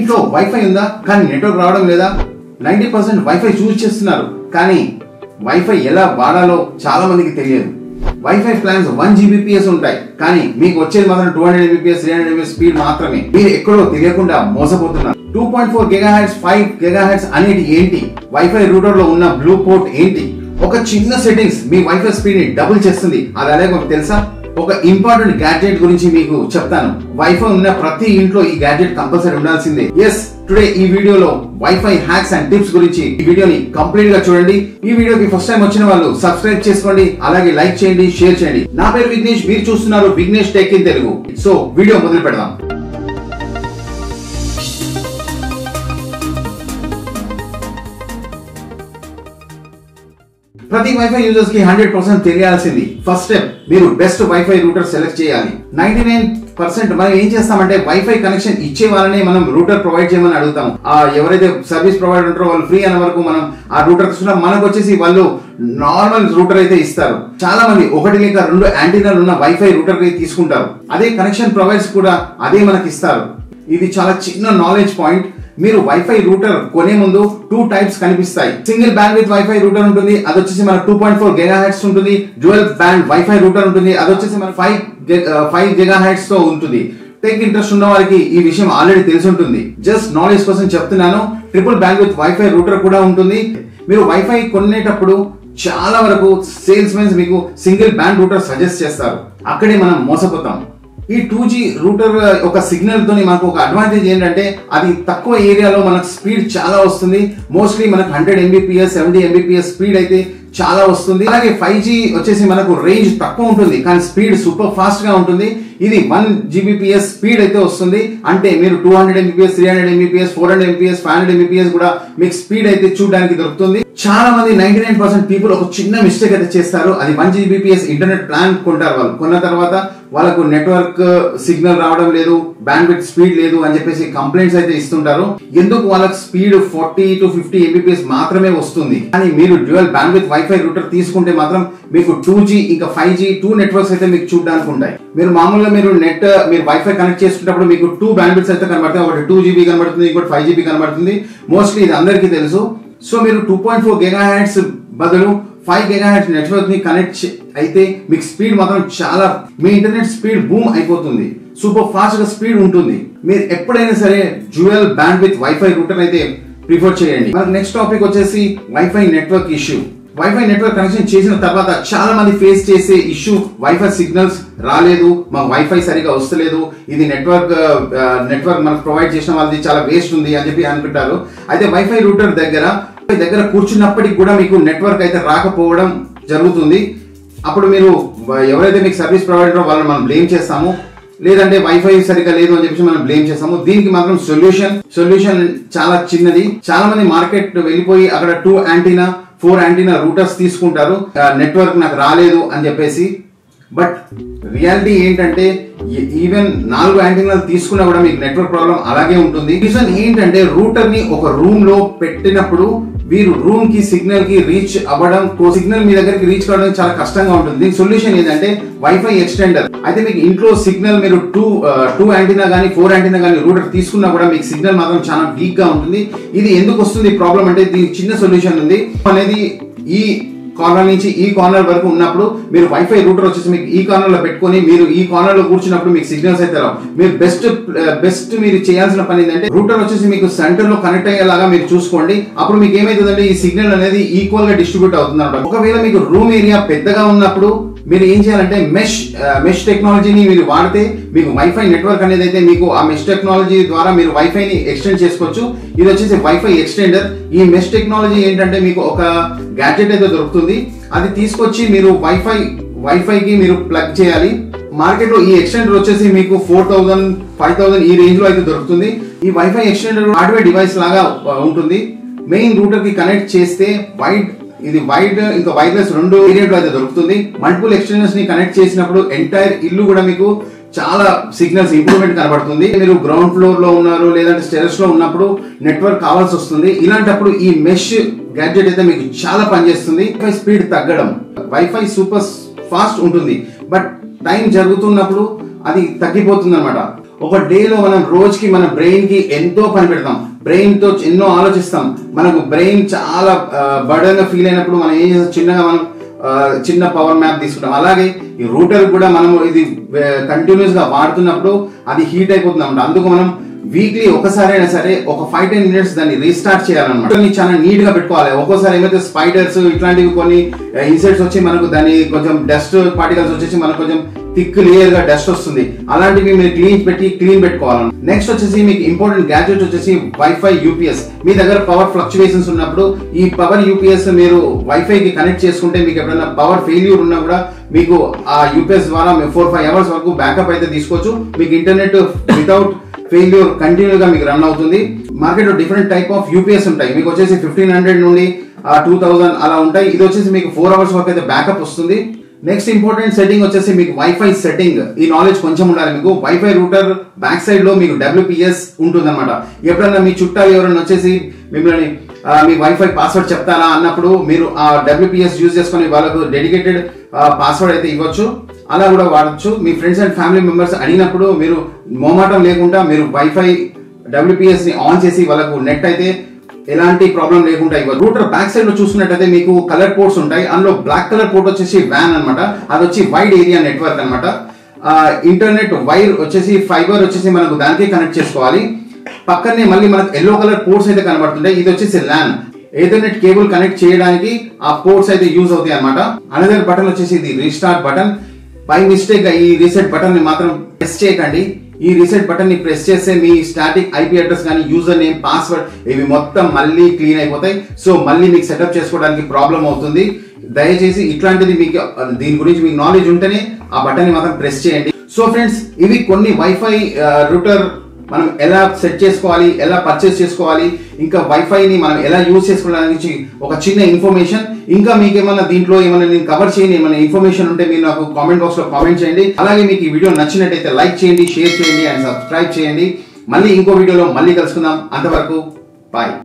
ఇంట్లో వైఫై ఉందా కానీ నెట్వర్క్ రావడం లేదా? 90% వైఫై చూస్ చేస్తున్నారు కానీ వైఫై ఎలా వాడాలో చాలా మందికి తెలియదు. వైఫై ప్లాన్స్ 1 Gbps ఉంటాయి కానీ మీకు వచ్చేది మాత్రం 200 Mbps 300 Mbps స్పీడ్ మాత్రమే. మీరు ఎక్కడో తెలియకుండా మోసపోతున్నారు. 2.4 GHz 5 GHz అనేది ఏంటి? వైఫై రూటర్ లో ఉన్న బ్లూ పోర్ట్ ఏంటి? ఒక చిన్న సెట్టింగ్స్ మీ వైఫై స్పీడ్ ని డబుల్ చేస్తుంది. అది అలాగే తెలుసా? ఒక ఇంపార్టెంట్ గ్యాడ్జెట్ గురించి మీకు చెప్తాను. వైఫై ఉన్న ప్రతి ఇంట్లో ఈ గ్యాడ్జెట్ కంపల్సరీ ఉండాల్సిందే. ఎస్, టుడే ఈ వీడియోలో వైఫై హ్యాక్స్ అండ్ టిప్స్ గురించి ఈ వీడియోని కంప్లీట్ గా చూడండి. ఈ వీడియోకి ఫస్ట్ టైం వచ్చిన వాళ్ళు సబ్స్క్రైబ్ చేసుకోండి, అలాగే లైక్ చేయండి, షేర్ చేయండి. నా పేరు విఘ్నేష్, మీరు చూస్తున్నారు Vignesh tech in Telugu. So video మొదలు పెడదాం. ప్రతి వైఫై యూజర్స్ కి 100% తెలియాల్సింది. ఫస్ట్ స్టెప్, మీరు బెస్ట్ వైఫై రూటర్ సెలెక్ట్ చేయాలి. 99% మనం ఏం చేస్తామంటే వైఫై కనెక్షన్ ఇచ్చే వాళ్ళని మనం రూటర్ ప్రొవైడ్ చేయమని అడుగుతాం. ఎవరైతే సర్వీస్ ప్రొవైడర్ ఉంటారో వాళ్ళు ఫ్రీ అనే వరకు మనం ఆ రూటర్ తీసుకున్నాం. మనకు వచ్చేసి వాళ్ళు నార్మల్ రూటర్ అయితే ఇస్తారు. చాలా మంది 1 లేక 2 యాంటీనాలు ఉన్న వైఫై రూటర్ తీసుకుంటారు. అదే కనెక్షన్ ప్రొవైడర్స్ కూడా అదే మనకి ఇస్తారు. ఇది చాలా చిన్న నాలెడ్జ్ పాయింట్. మీరు వైఫై రూటర్ కొనే ముందు 2 టైప్స్ కనిపిస్తాయి. Single band with wifi router ఉంటుంది, అది వచ్చేసి మన 2.4 GHz ఉంటుంది. డ్యూయల్ బ్యాండ్ వైఫై రూటర్ ఉంటుంది, అది వచ్చేసి మన 5 GHz తో ఉంటుంది. టెక్ ఇంట్రెస్ట్ ఉన్న వారికి ఈ విషయం ఆల్రెడీ తెలిసి ఉంటుంది. జస్ట్ నాలెడ్జ్ కోసం చెప్తున్నాను. Triple band with wifi router కూడా ఉంటుంది. మీరు వైఫై కొనేటప్పుడు చాలా వరకు సేల్స్ మెన్స్ మీకు సింగిల్ బ్యాండ్ రూటర్ సజెస్ట్ చేస్తారు. అక్కడే మనం మోసపోతాం. ఈ 2G రూటర్ ఒక సిగ్నల్ తోని మనకు ఒక అడ్వాంటేజ్ ఏంటంటే అది తక్కువ ఏరియాలో మనకు స్పీడ్ చాలా వస్తుంది. మోస్ట్లీ మనకు 100 Mbps 70 Mbps స్పీడ్ అయితే చాలా వస్తుంది. అలాగే 5G వచ్చేసి మనకు రేంజ్ తక్కువ ఉంటుంది కానీ స్పీడ్ సూపర్ ఫాస్ట్ గా ఉంటుంది. ఇది 1 Gbps స్పీడ్ అయితే వస్తుంది. అంటే మీరు 200 Mbps 300 Mbps 400 Mbps 500 Mbps కూడా మీకు స్పీడ్ అయితే చూడడానికి దొరుకుతుంది. చాలా మంది 99% పీపుల్ ఒక చిన్న మిస్టేక్ అయితే చేస్తారు. అది 1 Gbps ఇంటర్నెట్ ప్లాన్ కొంటారు. వాళ్ళు కొన్న తర్వాత వాళ్ళకు నెట్వర్క్ సిగ్నల్ రావడం లేదు, బ్యాండ్ విడ్త్ స్పీడ్ లేదు అని చెప్పేసి కంప్లైంట్స్ అయితే ఇస్తుంటారు. ఎందుకు వాళ్ళకి స్పీడ్ 40 to 50 Mbps మాత్రమే వస్తుంది. కానీ మీరు dual band with wifi router తీసుకుంటే మాత్రం మీకు 2G ఇంకా 5G 2 నెట్వర్క్స్ అయితే మీకు చూడడానికి ఉంటాయి. మీరు మామూలుగా మీరు వైఫై కనెక్ట్ చేసుకున్నప్పుడు మీకు 2 బ్యాండ్ విడ్త్స్ అయితే కనబడతాయి. ఒకటి 2 GB కనబడుతుంది, ఇంకోటి 5 GB కనబడుతుంది. మోస్ట్లీ ఇది అందరికీ తెలుసు. సో మీరు 2.4 GHz బదులు 5 GHz నెట్వర్క్ ని కనెక్ట్ అయితే మీకు స్పీడ్ మాత్రం చాలా, మీ ఇంటర్నెట్ స్పీడ్ బూమ్ అయిపోతుంది. సూపర్ ఫాస్ట్ గా స్పీడ్ ఉంటుంది. మీరు ఎప్పుడైనా సరే dual band with wifi router అయితే ప్రిఫర్ చేయండి. మనకు నెక్స్ట్ టాపిక్ వచ్చేసి wifi network issue. Wifi network connection చేసిన తర్వాత చాలా మంది ఫేస్ చేసే ఇష్యూ వైఫై సిగ్నల్స్ రాలేదు, మాకు వైఫై సరిగా వస్తలేదు, ఇది నెట్వర్క్ మనకు ప్రొవైడ్ చేసిన వాళ్ళది చాలా వేస్ట్ ఉంది అని చెప్పి అనుకుంటారు. అయితే వైఫై రూటర్ దగ్గర కూర్చున్నప్పటికి కూడా మీకు నెట్వర్క్ అయితే రాకపోవడం జరుగుతుంది. అప్పుడు మీరు ఎవరైతే మీకు సర్వీస్ ప్రొవైడర్ వాళ్ళని మనం బ్లేమ్ చేస్తాము, లేదంటే వైఫై సరిగా లేదు అని చెప్పేసి మనం బ్లేమ్ చేస్తాము. దీనికి మాత్రం సొల్యూషన్ చాలా చిన్నది. చాలా మంది మార్కెట్ వెళ్ళిపోయి అక్కడ 2 యాంటీనా 4 యాంటీనా రూటర్స్ తీసుకుంటారు, నెట్వర్క్ నాకు రాలేదు అని చెప్పేసి. బట్ రియాలిటీ ఏంటంటే ఈవెన్ 4 యాంటీనాలు తీసుకున్నా కూడా మీకు నెట్వర్క్ ప్రాబ్లం అలాగే ఉంటుంది. రీజన్ ఏంటంటే రూటర్ ని ఒక రూమ్ లో పెట్టినప్పుడు మీరు రూమ్ కి సిగ్నల్ కి రీచ్ అవ్వడం, సిగ్నల్ మీ దగ్గరికి రీచ్ కావడం చాలా కష్టంగా ఉంటుంది. దీనికి సొల్యూషన్ ఏంటంటే వైఫై ఎక్స్టెండర్. అయితే మీకు ఇంట్లో సిగ్నల్ మీరు 2 యాంటీనా కానీ 4 యాంటీనా కానీ రూటర్ తీసుకున్నా కూడా మీకు సిగ్నల్ మాత్రం చాలా వీక్ గా ఉంటుంది. ఇది ఎందుకు వస్తుంది ప్రాబ్లం అంటే దీనికి చిన్న సొల్యూషన్ ఉంది. అనేది ఈ కార్నర్ నుంచి ఈ కార్నర్ వరకు ఉన్నప్పుడు మీరు వైఫై రూటర్ వచ్చేసి మీకు ఈ కార్నర్ లో పెట్టుకొని మీరు ఈ కార్నర్ లో కూర్చున్నప్పుడు మీకు సిగ్నల్స్ అయితే రావు. మీరు బెస్ట్ మీరు చేయాల్సిన పని ఏంటంటే రూటర్ వచ్చేసి మీకు సెంటర్ లో కనెక్ట్ అయ్యేలాగా మీరు చూసుకోండి. అప్పుడు మీకు ఏమైతుందంటే ఈ సిగ్నల్ అనేది ఈక్వల్ గా డిస్ట్రిబ్యూట్ అవుతుంది అన్నమాట. ఒకవేళ మీకు రూమ్ ఏరియా పెద్దగా ఉన్నప్పుడు మీరు ఏం చేయాలంటే మెష్ టెక్నాలజీని మీరు వాడితే మీకు వైఫై నెట్వర్క్ అనేది అయితే మీకు ఆ మెష్ టెక్నాలజీ ద్వారా మీరు వైఫైని ఎక్స్టెండ్ చేసుకోవచ్చు. ఇది వచ్చేసి వైఫై ఎక్స్టెండర్. ఈ మెష్ టెక్నాలజీ ఏంటంటే మీకు ఒక గ్యాడ్జెట్ అయితే దొరుకుతుంది, అది తీసుకొచ్చి మీరు వైఫైకి మీరు ప్లగ్ చేయాలి. మార్కెట్ లో ఈ ఎక్స్టెండర్ వచ్చేసి మీకు 4000 5000 ఈ రేంజ్ లో అయితే దొరుకుతుంది. ఈ వైఫై ఎక్స్టెండర్ హార్డ్వేర్ డివైస్ లాగా ఉంటుంది. మెయిన్ రూటర్ కి కనెక్ట్ చేస్తే వైడ్ ఇంకా వైర్లెస్ 2 వేరియంట్ అయితే దొరుకుతుంది. మల్టిపుల్ ఎక్స్టెండర్స్ ని కనెక్ట్ చేసినప్పుడు ఎంటైర్ ఇల్లు కూడా మీకు చాలా సిగ్నల్స్ ఇంప్రూవ్మెంట్ కనబడుతుంది. మీరు గ్రౌండ్ ఫ్లోర్ లో ఉన్నారు లేదంటే స్టెరస్ లో ఉన్నప్పుడు నెట్వర్క్ కావాల్సి వస్తుంది. ఇలాంటప్పుడు ఈ మెష్ గ్యాడ్జెట్ అయితే మీకు చాలా పనిచేస్తుంది. వైఫై స్పీడ్ తగ్గడం, వైఫై సూపర్ ఫాస్ట్ ఉంటుంది బట్ టైం జరుగుతున్నప్పుడు అది తగ్గిపోతుంది అనమాట. ఒక డేలో మనం రోజుకి మన బ్రెయిన్ కి ఎంతో పని పెడతాం, బ్రెయిన్ తో ఎన్నో ఆలోచిస్తాం. మనకు బ్రెయిన్ చాలా బర్డన్ గా ఫీల్ అయినప్పుడు మనం ఏం చేస్తాం, చిన్నగా మనం చిన్న పవర్ మ్యాప్ తీసుకుంటాం. అలాగే ఈ రూటర్ కూడా మనం ఇది కంటిన్యూస్ గా వాడుతున్నప్పుడు అది హీట్ అయిపోతుంది అన్నమాట. అందుకు మనం వీక్లీ ఒకసారి అయినా సరే ఒక 5-10 మినిట్స్ దాన్ని రీస్టార్ట్ చేయాలన్నమాట. చాలా నీట్ గా పెట్టుకోవాలి. ఒక్కోసారి ఏమైతే స్పైడర్స్ ఇట్లాంటివి కొన్ని ఇన్సెక్ట్స్ వచ్చి మనకు దాన్ని కొంచెం డస్ట్ పార్టికల్స్ వచ్చేసి మనకు కొంచెం థిక్ లేయర్ గా డస్ట్ వస్తుంది. అలాంటివి మీరు క్లీన్ పెట్టుకోవాలి. నెక్స్ట్ వచ్చేసి మీకు ఇంపార్టెంట్ గ్యాడ్జెట్ వచ్చేసి వైఫై యూపీఎస్. మీ దగ్గర పవర్ ఫ్లక్చువేషన్స్ ఉన్నప్పుడు ఈ పవర్ యూపీఎస్ మీరు వైఫై కి కనెక్ట్ చేసుకుంటే మీకు ఎప్పుడైనా పవర్ ఫెయిల్యూర్ ఉన్నా కూడా మీకు ఆ యూపీఎస్ ద్వారా 4-5 అవర్స్ వరకు బ్యాకప్ అయితే తీసుకోవచ్చు. మీకు ఇంటర్నెట్ వితౌట్ ఫెయిల్యూర్ కంటిన్యూ గా మీకు రన్ అవుతుంది. మార్కెట్ లో డిఫరెంట్ టైప్ ఆఫ్ యూపీఎస్ ఉంటాయి. మీకు వచ్చేసి 1500 నుండి 2000 అలా ఉంటాయి. ఇది వచ్చేసి మీకు 4 అవర్స్ వరకు అయితే బ్యాకప్ వస్తుంది. నెక్స్ట్ ఇంపార్టెంట్ సెట్టింగ్ వచ్చేసి మీకు వైఫై సెట్టింగ్. ఈ నాలెడ్జ్ కొంచెం ఉండాలి మీకు. వైఫై రూటర్ బ్యాక్ సైడ్ లో మీకు WPS ఉంటుంది అనమాట. ఎప్పుడైనా మీ చుట్టాలు ఎవరైనా వచ్చేసి మిమ్మల్ని మీ వైఫై పాస్వర్డ్ చెప్తారా అన్నప్పుడు మీరు ఆ WPS యూజ్ చేసుకుని వాళ్ళకు డెడికేటెడ్ పాస్వర్డ్ అయితే ఇవ్వచ్చు. అలా కూడా వాడచ్చు. మీ ఫ్రెండ్స్ అండ్ ఫ్యామిలీ మెంబర్స్ అడిగినప్పుడు మీరు మొహమాటం లేకుండా మీరు వైఫై WPS ని ఆన్ చేసి వాళ్ళకు నెట్ అయితే ఎలాంటి ప్రాబ్లం లేకుండా ఇవ్వాలి. రూటర్ బ్యాక్ సైడ్ లో చూసుకున్నట్టయితే మీకు కలర్ పోర్ట్స్ ఉంటాయి. అందులో బ్లాక్ కలర్ పోర్ట్ వచ్చేసి WAN అనమాట. అది వచ్చి వైడ్ ఏరియా నెట్వర్క్ అనమాట. ఇంటర్నెట్ వైర్ వచ్చేసి ఫైబర్ వచ్చేసి మనకు దానికి కనెక్ట్ చేసుకోవాలి. పక్కనే మళ్ళీ మనకు ఎల్లో కలర్ పోర్ట్స్ అయితే కనబడుతుంటాయి. ఇది వచ్చేసి LAN, ఎథర్నెట్ కేబుల్ కనెక్ట్ చేయడానికి ఆ పోర్ట్స్ అయితే యూజ్ అవుతాయి అనమాట. అనదర్ బటన్ వచ్చేసి ఇది రీస్టార్ట్ బటన్. బై మిస్టేక్ గా ఈ రీసెట్ బటన్ ని మాత్రం ప్రెస్ చేయకండి. ఈ రీసెట్ బటన్ ని ప్రెస్ చేస్తే మీ స్టాటిక్ IP అడ్రస్ కానీ యూజర్ నేమ్ పాస్వర్డ్ ఇవి మొత్తం మళ్ళీ క్లీన్ అయిపోతాయి. సో మళ్ళీ మీకు సెటప్ చేసుకోవడానికి ప్రాబ్లం అవుతుంది. దయచేసి ఇట్లాంటిది మీకు దీని గురించి మీకు నాలెడ్జ్ ఉంటేనే ఆ బటన్ ని మాత్రం ప్రెస్ చేయండి. సో ఫ్రెండ్స్, ఇవి కొన్ని వైఫై రూటర్ మనం ఎలా సెట్ చేసుకోవాలి, ఎలా పర్చేస్ చేసుకోవాలి, ఇంకా వైఫైని మనం ఎలా యూజ్ చేసుకోవడానికి ఒక చిన్న ఇన్ఫర్మేషన్. ఇంకా మీకు ఏమైనా దీంట్లో ఏమైనా నేను కవర్ చేయని ఏమైనా ఇన్ఫర్మేషన్ ఉంటే మీరు నాకు కామెంట్ బాక్స్ లో కామెంట్ చేయండి. అలాగే మీకు ఈ వీడియో నచ్చినట్టయితే లైక్ చేయండి, షేర్ చేయండి అండ్ సబ్స్క్రైబ్ చేయండి. మళ్ళీ ఇంకో వీడియోలో మళ్ళీ కలుసుకుందాం. అంతవరకు బాయ్.